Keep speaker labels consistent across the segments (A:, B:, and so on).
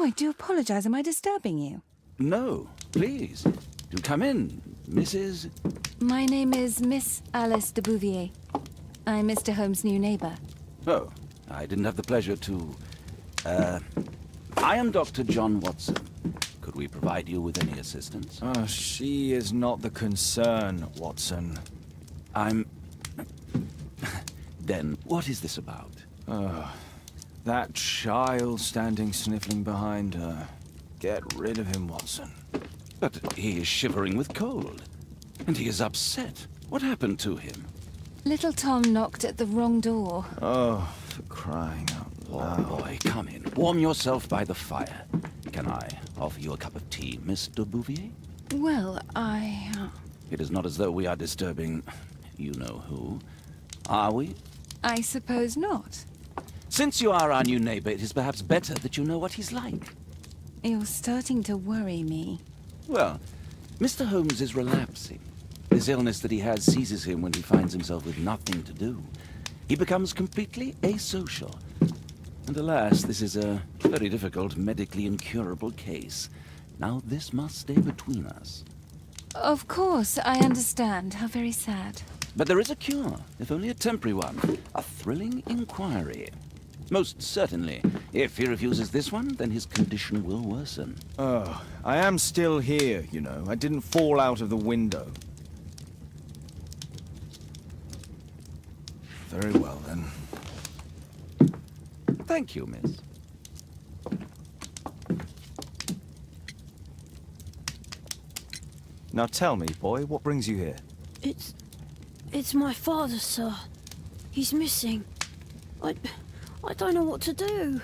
A: I do apologize. Am I disturbing you?
B: No, please. Do come in, Mrs.
A: My name is Miss Alice de Bouvier. I'm Mr. Holmes' new neighbor.
B: Oh, I didn't have the pleasure to... I am Dr. John Watson. Could we provide you with any assistance?
C: Oh, she is not the concern, Watson.
B: I'm... Then, what is this about?
C: That child standing sniffling behind her. Get rid of him, Watson.
B: But he is shivering with cold. And he is upset. What happened to him?
A: Little Tom knocked at the wrong door.
C: Oh, for crying out loud.
B: Oh, boy, come in. Warm yourself by the fire. Can I offer you a cup of tea, Miss de Bouvier?
A: Well,
B: It is not as though we are disturbing you-know-who. Are we?
A: I suppose not.
B: Since you are our new neighbor, it is perhaps better that you know what he's like.
A: You're starting to worry me.
B: Well, Mr. Holmes is relapsing. This illness that he has seizes him when he finds himself with nothing to do. He becomes completely asocial. And alas, this is a very difficult, medically incurable case. Now this must stay between us.
A: Of course, I understand. How very sad.
B: But there is a cure, if only a temporary one. A thrilling inquiry. Most certainly. If he refuses this one, then his condition will worsen.
C: Oh, I am still here, you know. I didn't fall out of the window. Very well, then.
B: Thank you, miss.
C: Now tell me, boy, what brings you here?
D: It's my father, sir. He's missing. I don't know what to do.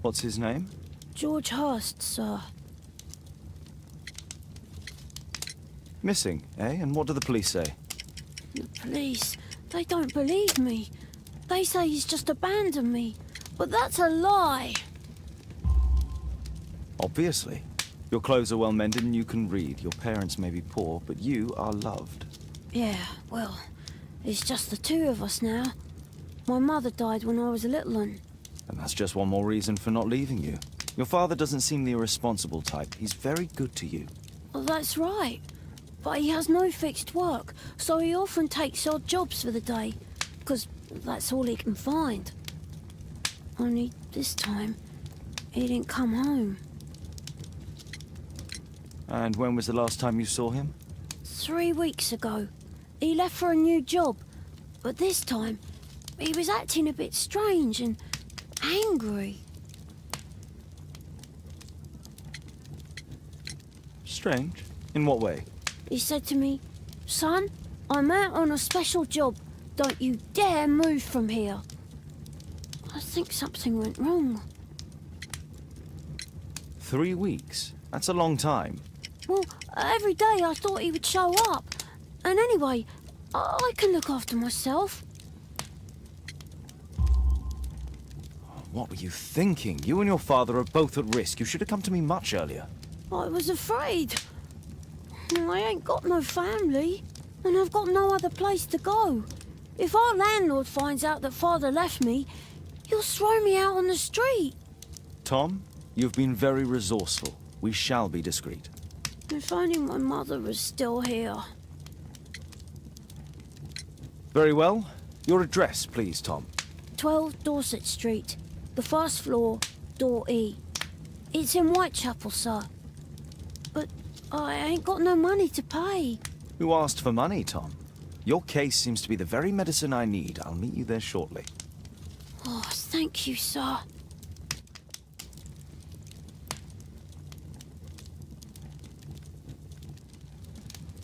C: What's his name?
D: George Hurst, sir.
C: Missing, eh? And what do the police say?
D: The police, they don't believe me. They say he's just abandoned me. But that's a lie.
C: Obviously. Your clothes are well mended and you can read. Your parents may be poor, but you are loved.
D: Yeah, well, it's just the two of us now. My mother died when I was a little one.
C: And that's just one more reason for not leaving you. Your father doesn't seem the irresponsible type. He's very good to you.
D: Well, that's right. But he has no fixed work, so he often takes odd jobs for the day. Because that's all he can find. Only this time, he didn't come home.
C: And when was the last time you saw him?
D: 3 weeks ago. He left for a new job. But this time, he was acting a bit strange and angry.
C: Strange? In what way?
D: He said to me, "Son, I'm out on a special job. Don't you dare move from here." I think something went wrong.
C: 3 weeks? That's a long time.
D: Well, every day I thought he would show up. And anyway, I can look after myself.
C: What were you thinking? You and your father are both at risk. You should have come to me much earlier.
D: I was afraid. I ain't got no family, and I've got no other place to go. If our landlord finds out that Father left me, he'll throw me out on the street.
C: Tom, you've been very resourceful. We shall be discreet.
D: If only my mother was still here.
C: Very well. Your address, please, Tom.
D: 12 Dorset Street, the first floor, door E. It's in Whitechapel, sir. But I ain't got no money to pay.
C: Who asked for money, Tom? Your case seems to be the very medicine I need. I'll meet you there shortly.
D: Oh, thank you, sir.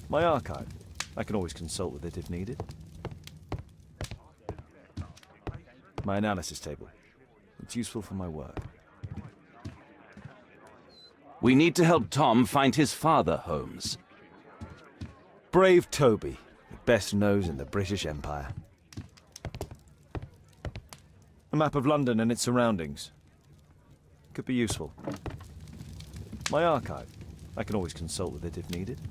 C: My archive. I can always consult with it if needed. My analysis table. It's useful for my work.
B: We need to help Tom find his father, Holmes.
C: Brave Toby, the best nose in the British Empire. A map of London and its surroundings. Could be useful. My archive. I can always consult with it if needed.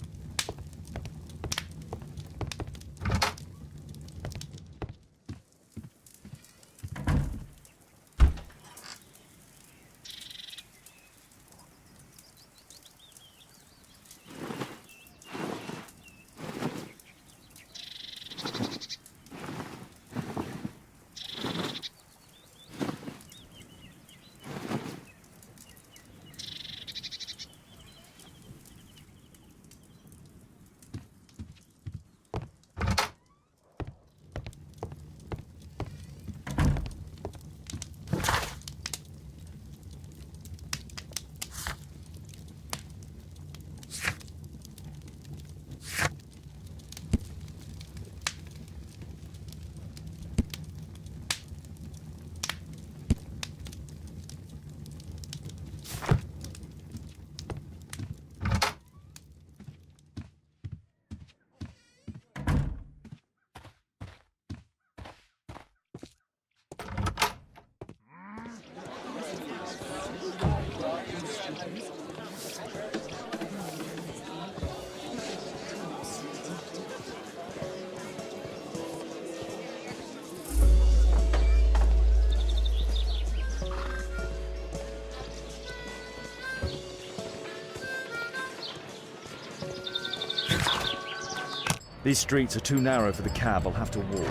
C: These streets are too narrow for the cab. I'll have to walk.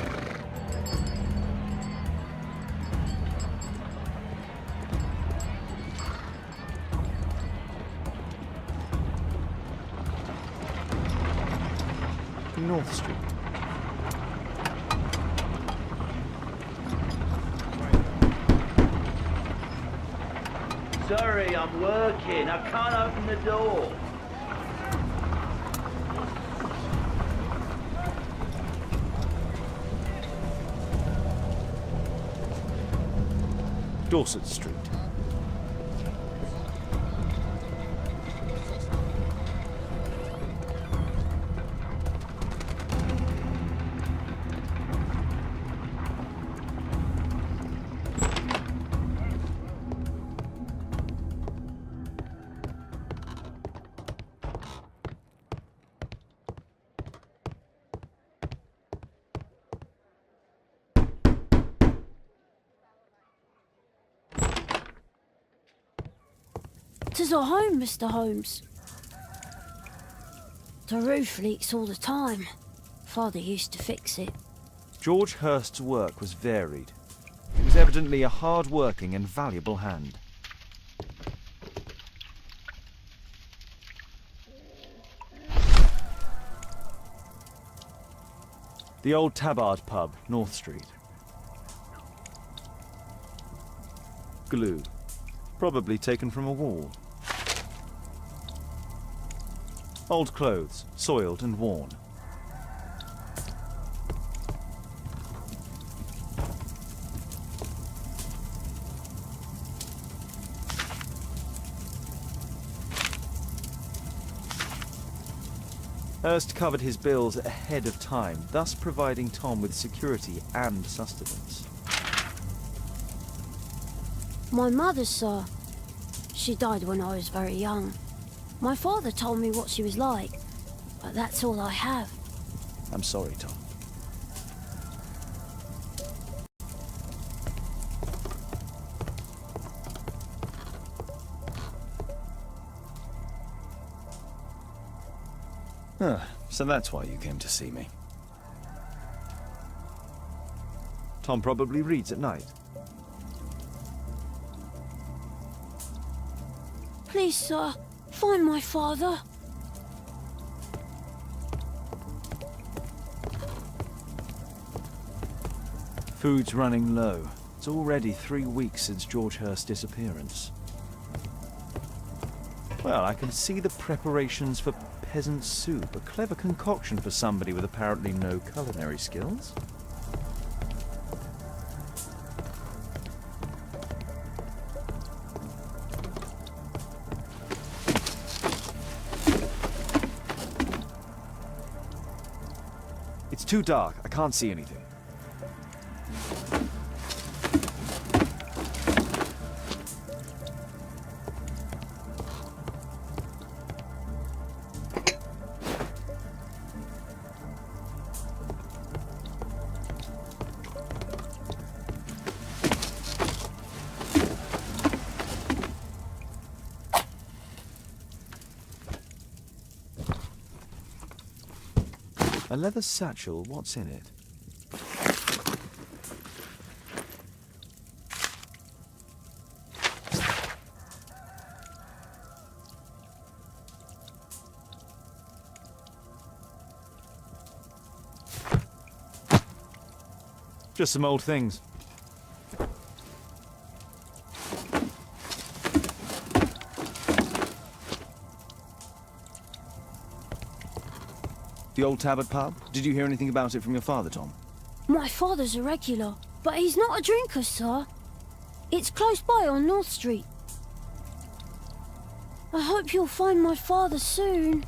C: North Street.
B: Sorry, I'm working. I can't open the door.
C: Dorset Street.
D: Tis our home, Mr. Holmes. The roof leaks all the time. Father used to fix it.
C: George Hurst's work was varied. He was evidently a hard-working and valuable hand. The old Tabard pub, North Street. Glue. Probably taken from a wall. Old clothes, soiled and worn. Hurst covered his bills ahead of time, thus providing Tom with security and sustenance.
D: My mother, sir. She died when I was very young. My father told me what she was like, but that's all I have.
C: I'm sorry, Tom. Huh, so that's why you came to see me. Tom probably reads at night.
D: Please, sir, find my father.
C: Food's running low. It's already 3 weeks since George Hurst's disappearance. Well, I can see the preparations for peasant soup, a clever concoction for somebody with apparently no culinary skills. It's too dark. I can't see anything. A leather satchel, what's in it? Just some old things. The old Tabard pub? Did you hear anything about it from your father, Tom?
D: My father's a regular, but he's not a drinker, sir. It's close by on North Street. I hope you'll find my father soon.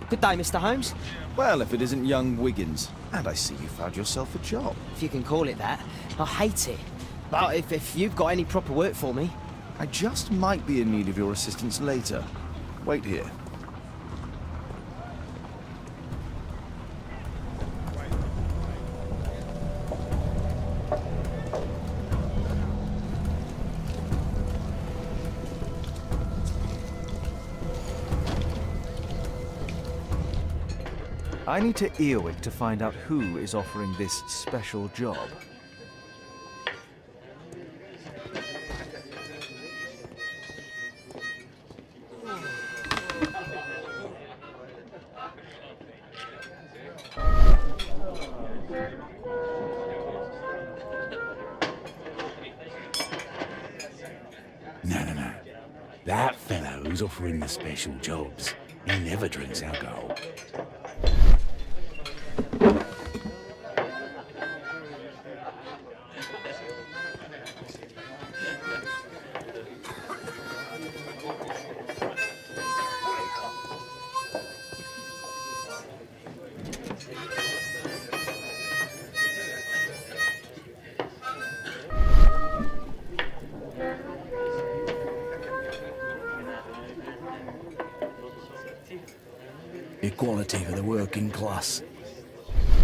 E: Good day, Mr. Holmes.
C: Well, if it isn't young Wiggins. And I see you found yourself a job.
E: If you can call it that. I hate it. But if you've got any proper work for me...
C: I just might be in need of your assistance later. Wait here. I need to earwig to find out who is offering this special job.
B: No. That fellow who's offering the special jobs, he never drinks alcohol. Equality for the working class.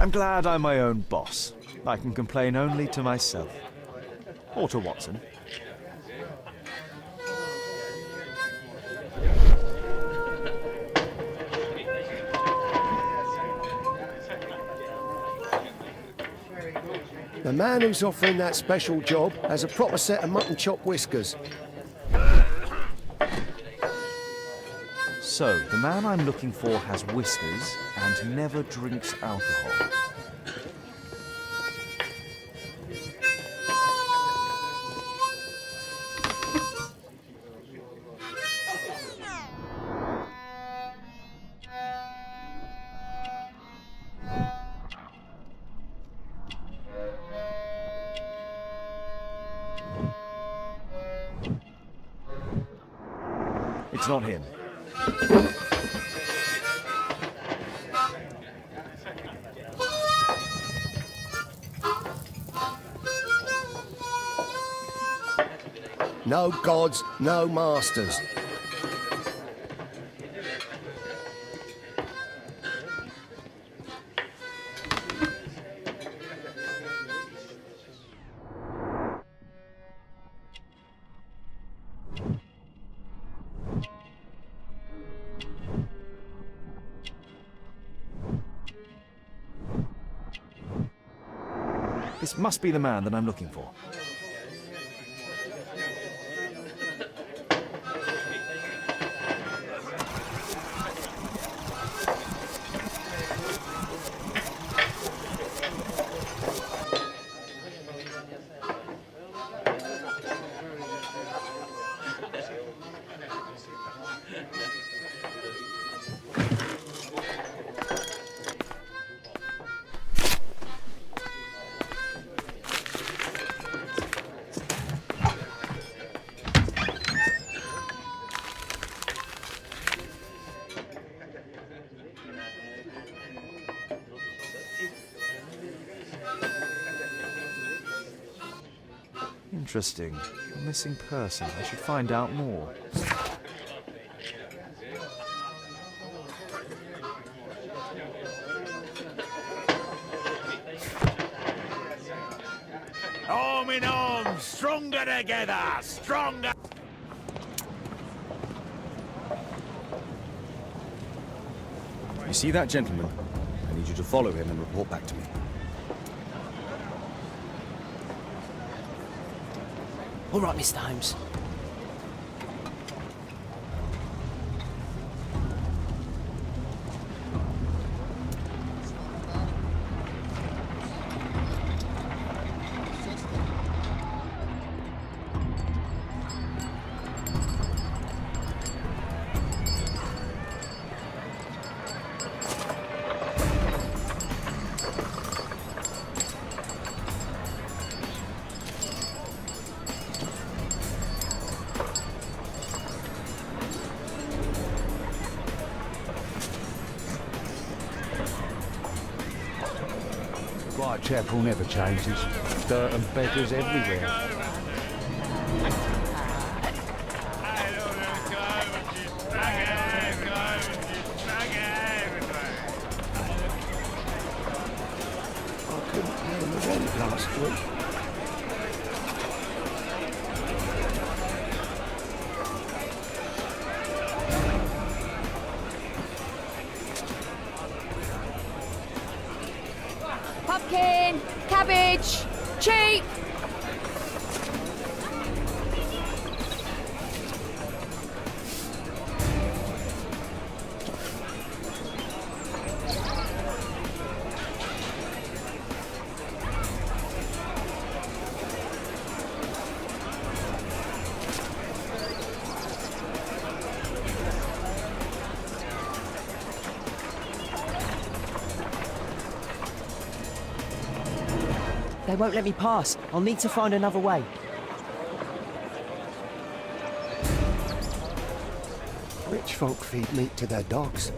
C: I'm glad I'm my own boss. I can complain only to myself. Or to Watson.
F: The man who's offering that special job has a proper set of mutton chop whiskers.
C: So, the man I'm looking for has whiskers and never drinks alcohol. It's not him.
F: No gods, no masters.
C: This must be the man that I'm looking for. Interesting. A missing person. I should find out more.
G: Arm in arm, stronger together, stronger!
H: You see that gentleman? I need you to follow him and report back to me.
E: All right, Mr. Holmes.
I: Whitechapel never changes. Dirt and beggars everywhere.
F: I couldn't pay the rent last week.
A: Pumpkin, cabbage, cheap.
E: They won't let me pass. I'll need to find another way.
F: Rich folk feed meat to their dogs.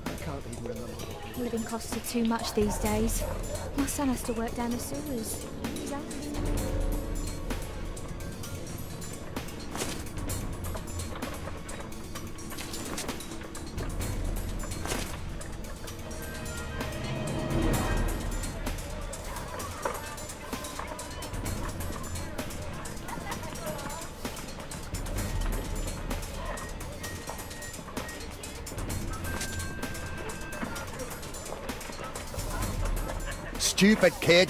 F: I can't even remember.
A: Living costs are too much these days. My son has to work down the sewers.
F: Stupid kid.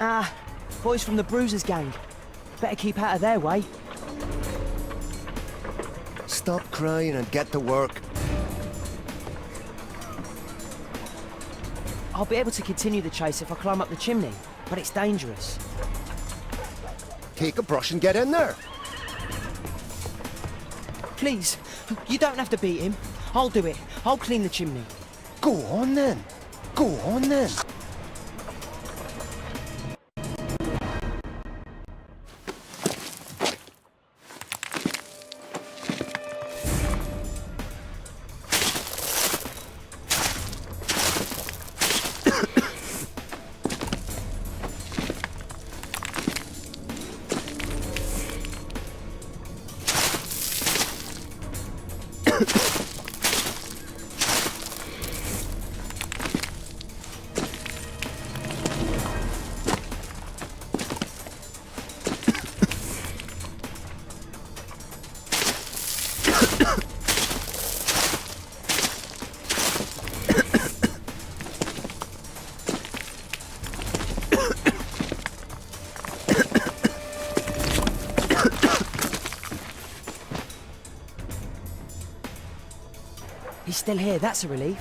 E: Ah, boys from the Bruisers gang. Better keep out of their way.
F: Stop crying and get to work.
E: I'll be able to continue the chase if I climb up the chimney, but it's dangerous.
F: Take a brush and get in there.
E: Please, you don't have to beat him. I'll do it. I'll clean the chimney.
F: Go on then. Go on then.
E: He's still here, that's a relief.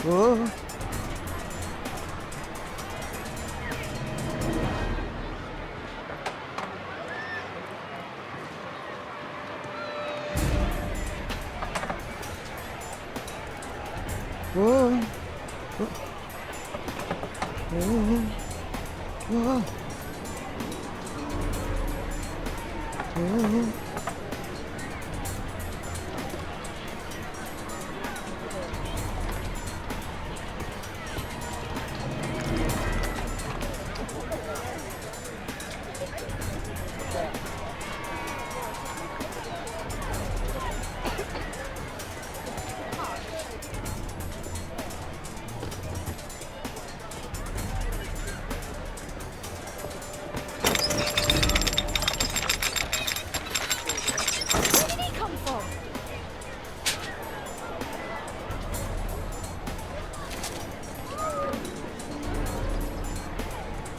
E: Whoa. Whoa. Whoa. Whoa. Whoa.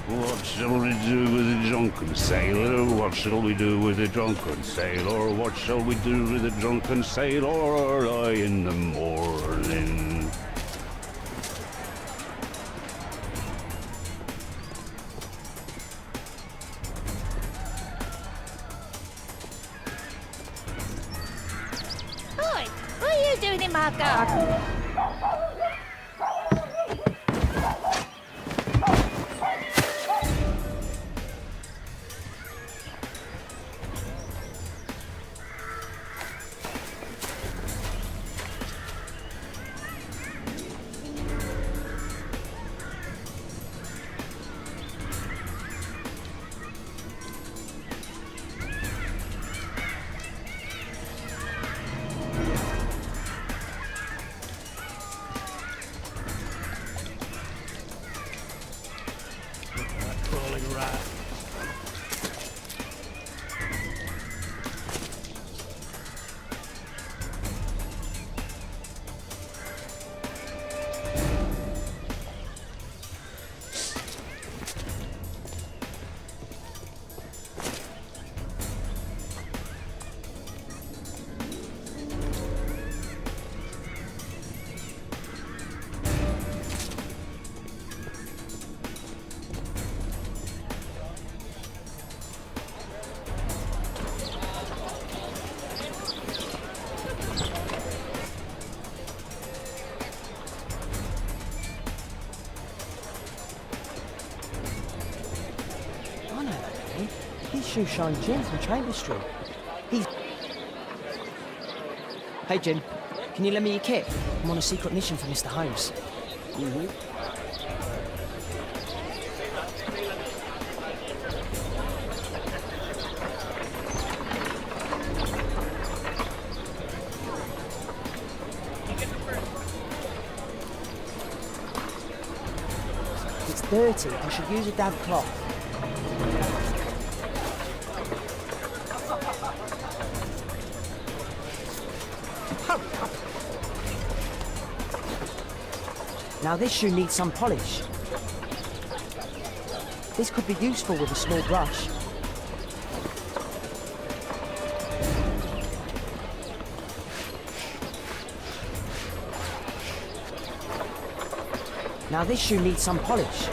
J: What shall we do with a drunken sailor? What shall we do with a drunken sailor? What shall we do with a drunken sailor early in the morning?
K: Oi, what are you doing in my garden?
E: Shoeshine Jim from Chamber Street. He's... Hey Jim, can you lend me your kit? I'm on a secret mission for Mr. Holmes. It's dirty. I should use a damp cloth. Now this shoe needs some polish. This could be useful with a small brush. Now this shoe needs some polish.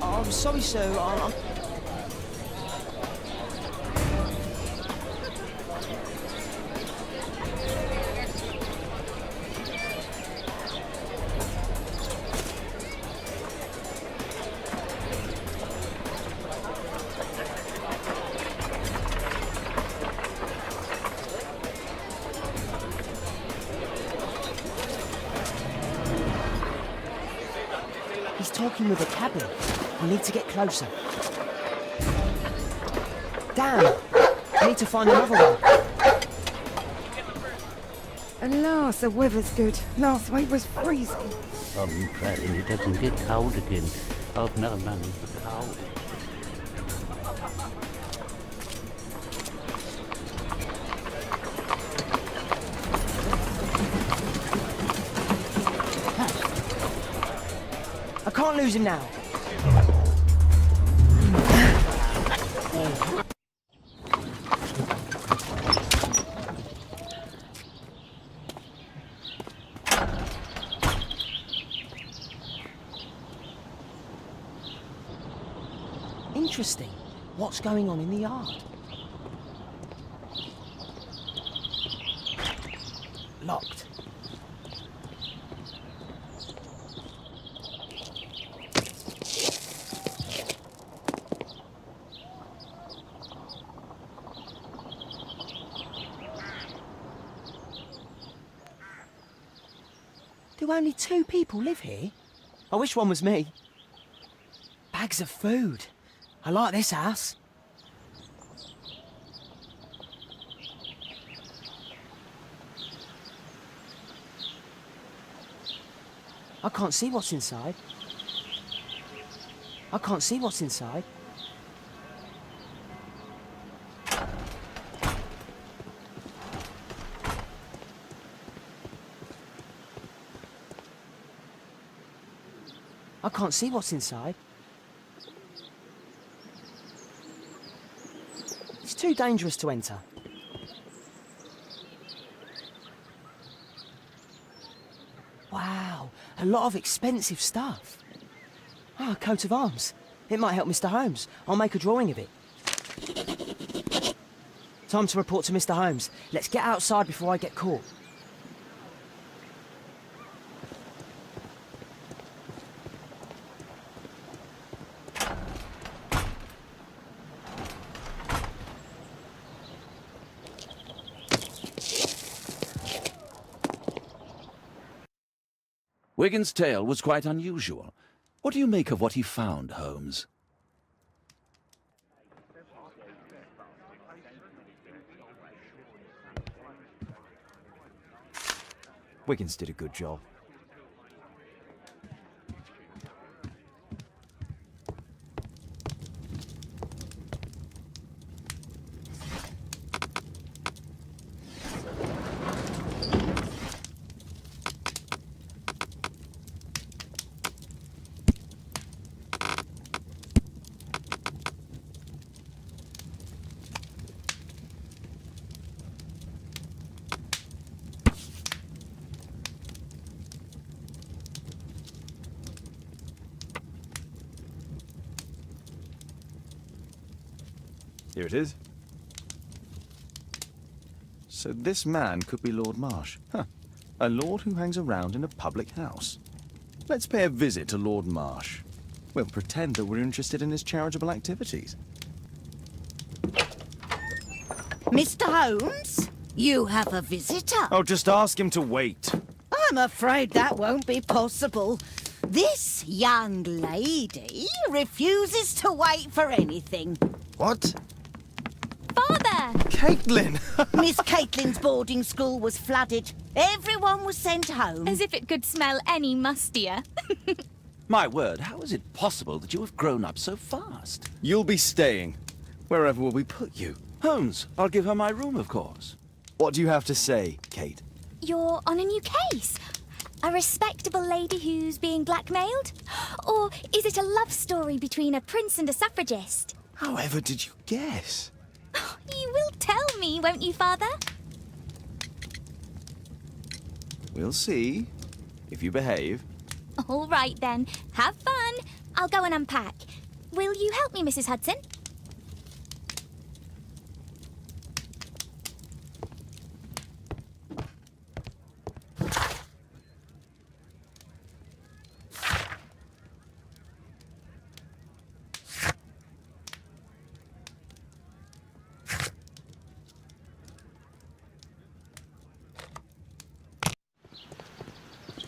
E: Oh, I'm sorry, sir. I'm... He's talking with a cabin. We need to get closer. Damn! I need to find another one.
L: Alas, the weather's good. Last week was freezing.
J: I'm praying it doesn't get cold again. I've no money for cold.
E: I can't lose him now. Interesting. What's going on in the yard? Locked. Do only 2 people live here? I wish one was me. Bags of food. I like this house. I can't see what's inside. I can't see what's inside. I can't see what's inside. It's too dangerous to enter. Wow, a lot of expensive stuff. Ah, a coat of arms. It might help Mr. Holmes. I'll make a drawing of it. Time to report to Mr. Holmes. Let's get outside before I get caught.
B: Wigan's tale was quite unusual. What do you make of what he found, Holmes?
C: Wiggins did a good job. Here it is. So this man could be Lord Marsh. Huh. A lord who hangs around in a public house. Let's pay a visit to Lord Marsh. We'll pretend that we're interested in his charitable activities.
K: Mr. Holmes, you have a visitor.
C: Oh, just ask him to wait.
K: I'm afraid that won't be possible. This young lady refuses to wait for anything.
C: What?
A: Father!
C: Caitlin!
K: Miss Caitlin's boarding school was flooded. Everyone was sent home.
A: As if it could smell any mustier.
B: My word, how is it possible that you have grown up so fast?
C: You'll be staying. Wherever will we put you?
B: Holmes, I'll give her my room, of course.
C: What do you have to say, Kate?
A: You're on a new case. A respectable lady who's being blackmailed? Or is it a love story between a prince and a suffragist?
C: However did you guess?
A: You will tell me, won't you, Father?
C: We'll see. If you behave.
A: All right, then. Have fun. I'll go and unpack. Will you help me, Mrs. Hudson?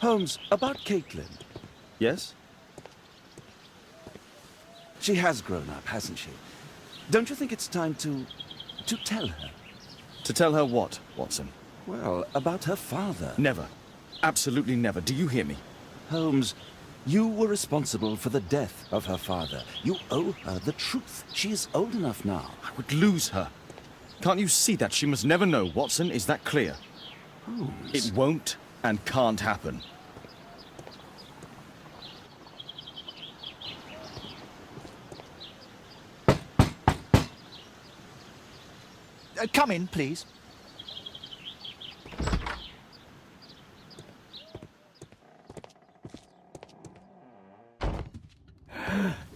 B: Holmes, about Caitlin.
C: Yes?
B: She has grown up, hasn't she? Don't you think it's time to tell her?
C: To tell her what, Watson?
B: Well, about her father.
C: Never. Absolutely never. Do you hear me?
B: Holmes, you were responsible for the death of her father. You owe her the truth. She is old enough now.
H: I would lose her. Can't you see that? She must never know, Watson. Is that clear?
B: Holmes.
H: It won't and can't happen.
G: Come in, please.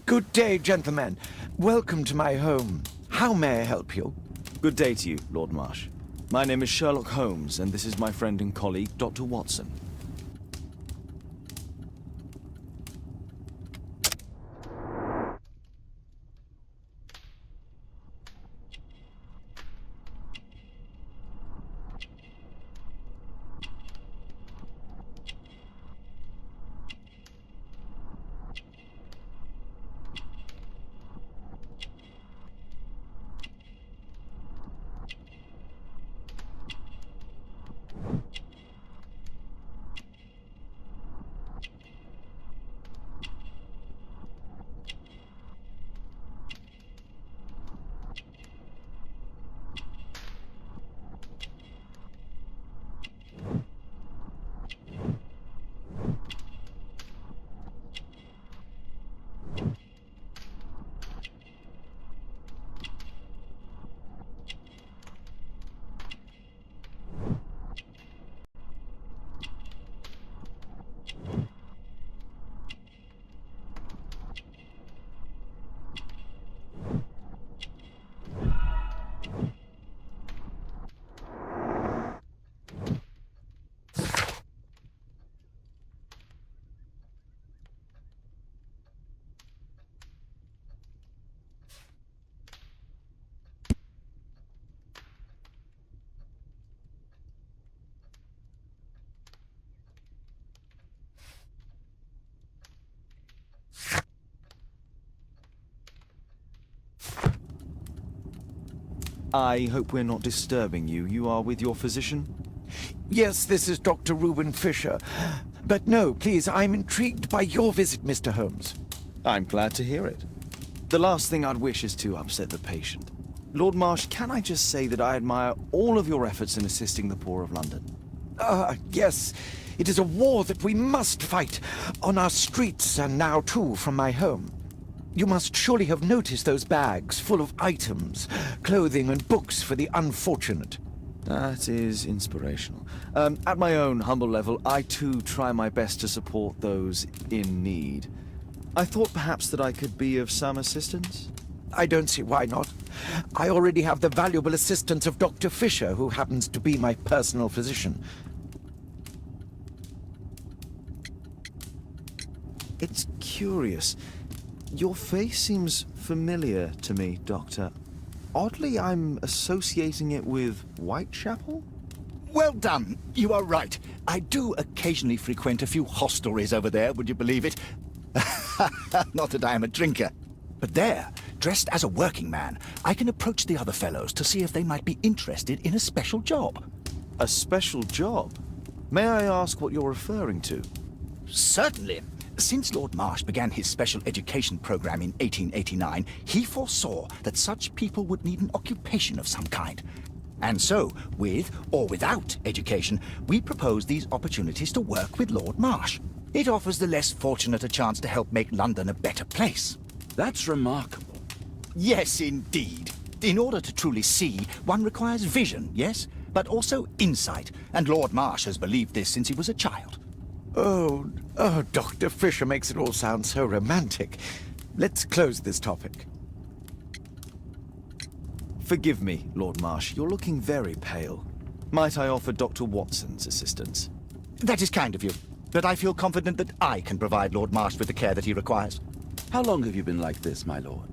F: Good day, gentlemen. Welcome to my home. How may I help you?
C: Good day to you, Lord Marsh. My name is Sherlock Holmes, and this is my friend and colleague, Dr. Watson. I hope we're not disturbing you. You are with your physician?
F: Yes, this is Dr. Reuben Fisher. But no, please, I'm intrigued by your visit, Mr. Holmes.
C: I'm glad to hear it. The last thing I'd wish is to upset the patient. Lord Marsh, can I just say that I admire all of your efforts in assisting the poor of London?
F: Yes. It is a war that we must fight, on our streets and now, too, from my home. You must surely have noticed those bags full of items, clothing and books for the unfortunate.
C: That is inspirational. At my own humble level, I too try my best to support those in need. I thought perhaps that I could be of some assistance.
F: I don't see why not. I already have the valuable assistance of Dr. Fisher, who happens to be my personal physician.
C: It's curious. Your face seems familiar to me, Doctor. Oddly, I'm associating it with Whitechapel?
G: Well done. You are right. I do occasionally frequent a few hostelries over there, would you believe it? Not that I am a drinker. But there, dressed as a working man, I can approach the other fellows to see if they might be interested in a special job.
C: A special job? May I ask what you're referring to?
G: Certainly. Since Lord Marsh began his special education program in 1889, he foresaw that such people would need an occupation of some kind. And so, with or without education, we propose these opportunities to work with Lord Marsh. It offers the less fortunate a chance to help make London a better place.
B: That's remarkable.
G: Yes, indeed. In order to truly see, one requires vision, yes? But also insight. And Lord Marsh has believed this since he was a child.
F: Oh, Dr. Fisher makes it all sound so romantic. Let's close this topic.
C: Forgive me, Lord Marsh. You're looking very pale. Might I offer Dr. Watson's assistance?
G: That is kind of you. But I feel confident that I can provide Lord Marsh with the care that he requires.
B: How long have you been like this, my lord?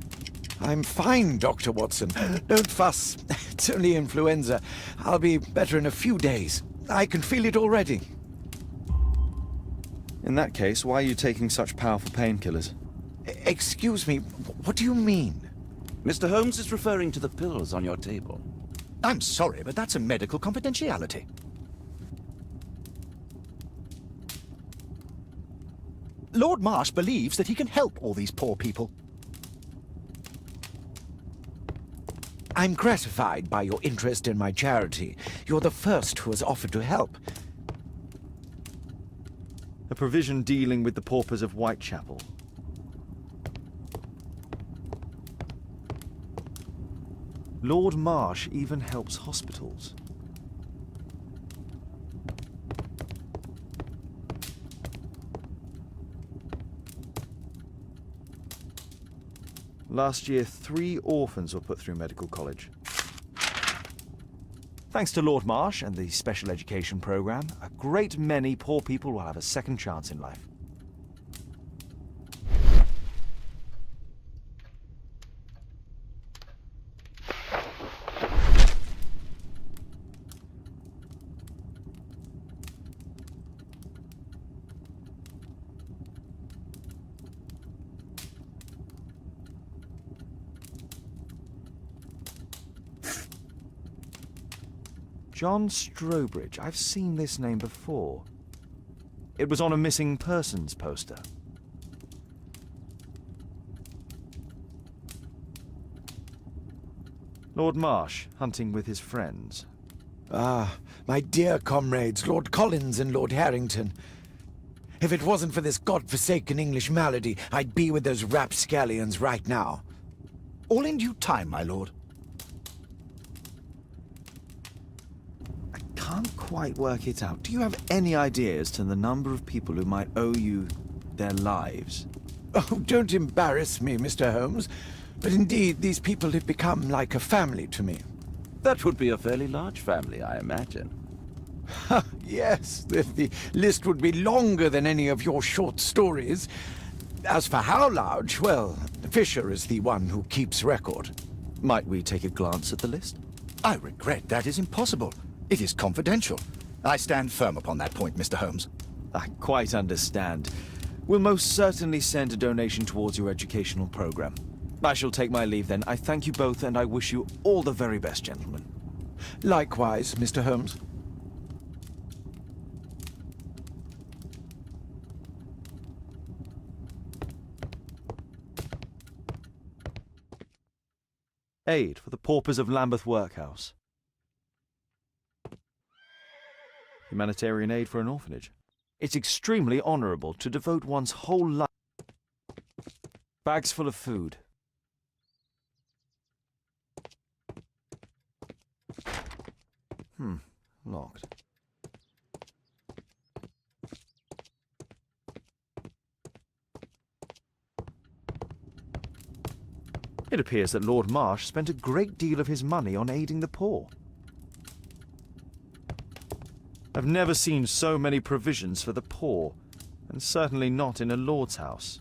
F: I'm fine, Dr. Watson. Don't fuss. It's only influenza. I'll be better in a few days. I can feel it already.
H: In that case, why are you taking such powerful painkillers?
F: Excuse me, what do you mean?
B: Mr. Holmes is referring to the pills on your table.
G: I'm sorry, but that's a medical confidentiality. Lord Marsh believes that he can help all these poor people.
F: I'm gratified by your interest in my charity. You're the first who has offered to help.
C: A provision dealing with the paupers of Whitechapel. Lord Marsh even helps hospitals. Last year, 3 orphans were put through medical college. Thanks to Lord Marsh and the special education program, a great many poor people will have a second chance in life. John Strobridge. I've seen this name before. It was on a missing persons poster. Lord Marsh, hunting with his friends.
F: Ah, my dear comrades, Lord Collins and Lord Harrington. If it wasn't for this godforsaken English malady, I'd be with those rapscallions right now.
G: All in due time, my lord.
C: Can't quite work it out. Do you have any idea as to the number of people who might owe you their lives?
F: Oh, don't embarrass me, Mr. Holmes. But indeed, these people have become like a family to me.
B: That would be a fairly large family, I imagine.
F: Yes, the list would be longer than any of your short stories. As for how large, well, Fisher is the one who keeps record.
C: Might we take a glance at the list?
G: I regret that is impossible. It is confidential. I stand firm upon that point, Mr. Holmes.
C: I quite understand. We'll most certainly send a donation towards your educational program. I shall take my leave then. I thank you both and I wish you all the very best, gentlemen.
F: Likewise, Mr. Holmes.
C: Aid for the paupers of Lambeth Workhouse. Humanitarian aid for an orphanage. It's extremely honourable to devote one's whole life. Bags full of food. Locked. It appears that Lord Marsh spent a great deal of his money on aiding the poor. I've never seen so many provisions for the poor, and certainly not in a lord's house.